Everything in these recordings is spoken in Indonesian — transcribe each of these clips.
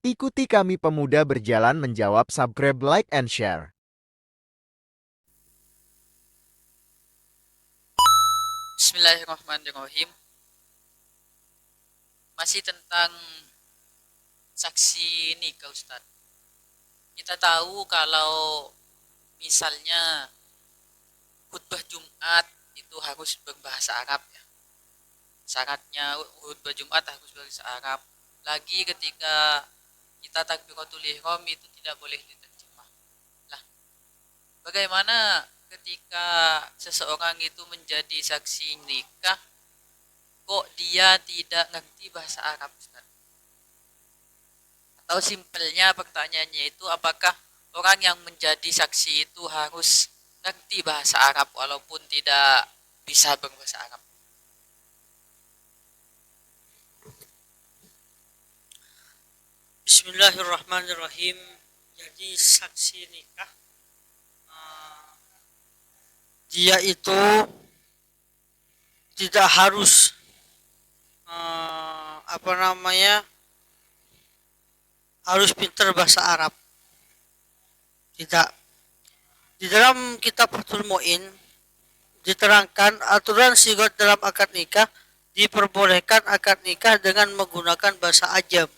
Ikuti kami pemuda berjalan menjawab, subscribe, like, and share. Bismillahirrahmanirrahim. Masih tentang saksi nikah, Ustadz. Kita tahu kalau misalnya khutbah Jumat itu harus berbahasa Arab ya. Syaratnya khutbah Jumat harus berbahasa Arab. Lagi ketika kita takbiratul ihram itu tidak boleh diterjemah. Lah, bagaimana ketika seseorang itu menjadi saksi nikah kok dia tidak ngerti bahasa Arab, Ustaz? Atau simpelnya pertanyaannya itu apakah orang yang menjadi saksi itu harus ngerti bahasa Arab walaupun tidak bisa berbahasa Arab? Bismillahirrahmanirrahim. Jadi saksi nikah dia itu tidak harus apa namanya harus pintar bahasa Arab. Tidak. Di dalam kitab Fathul Mu'in diterangkan aturan sigot dalam akad nikah diperbolehkan akad nikah dengan menggunakan bahasa ajam.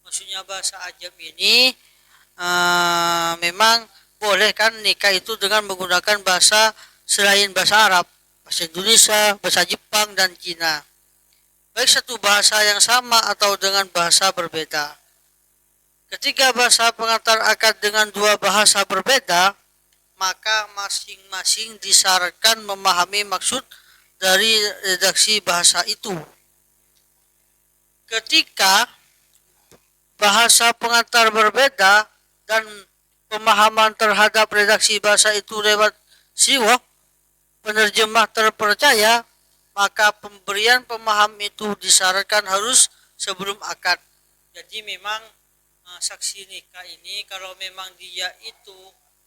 Maksudnya bahasa ajam ini memang boleh kan nikah itu dengan menggunakan bahasa selain bahasa Arab, bahasa Indonesia, bahasa Jepang dan Cina. Baik satu bahasa yang sama atau dengan bahasa berbeda. Ketika bahasa pengantar akad dengan dua bahasa berbeda, maka masing-masing disyaratkan memahami maksud dari redaksi bahasa itu. Ketika bahasa pengantar berbeda dan pemahaman terhadap redaksi bahasa itu lewat siwak penerjemah terpercaya, maka pemberian pemaham itu disyaratkan harus sebelum akad. Jadi memang saksi nikah ini kalau memang dia itu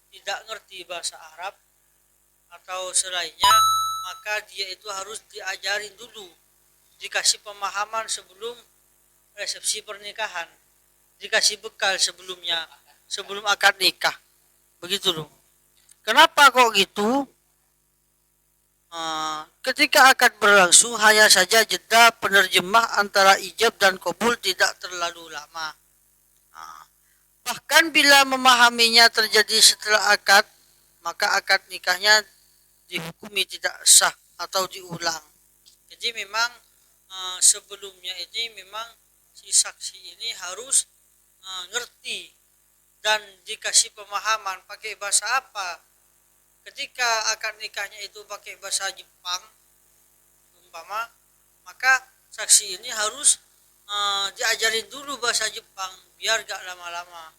tidak ngerti bahasa Arab atau selainnya, maka dia itu harus diajarin dulu, dikasih pemahaman sebelum resepsi pernikahan, dikasih bekal sebelumnya, sebelum akad nikah. Begitu loh. Kenapa kok gitu? Ketika akad berlangsung hanya saja jeda penerjemah antara ijab dan kabul tidak terlalu lama. Bahkan bila memahaminya terjadi setelah akad, maka akad nikahnya dihukumi tidak sah atau diulang. Jadi memang sebelumnya ini memang si saksi ini harus ngerti dan dikasih pemahaman pakai bahasa apa. Ketika akad nikahnya itu pakai bahasa Jepang umpama, maka saksi ini harus diajarin dulu bahasa Jepang biar gak lama-lama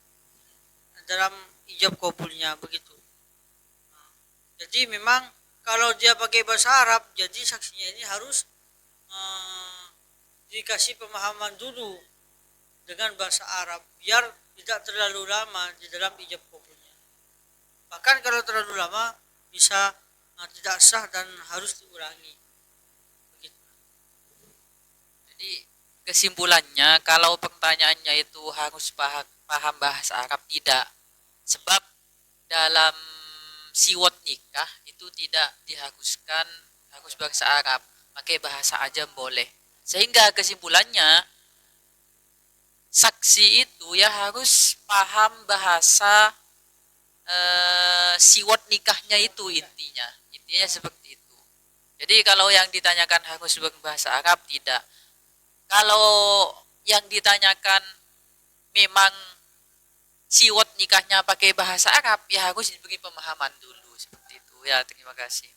dalam ijab kabulnya begitu. Jadi memang kalau dia pakai bahasa Arab, jadi saksinya ini harus dikasih pemahaman dulu dengan bahasa Arab biar tidak terlalu lama di dalam ijab kabulnya. Bahkan kalau terlalu lama bisa tidak sah dan harus diulangi. Begitu. Jadi kesimpulannya kalau pertanyaannya itu harus paham bahasa Arab, tidak. Sebab dalam siwot nikah itu tidak diharuskan harus bahasa Arab, pakai bahasa ajam boleh. Sehingga kesimpulannya saksi itu ya harus paham bahasa siwot nikahnya itu intinya seperti itu. Jadi kalau yang ditanyakan harus berbahasa Arab, tidak. Kalau yang ditanyakan memang siwot nikahnya pakai bahasa Arab, ya harus diberi pemahaman dulu seperti itu ya. Terima kasih.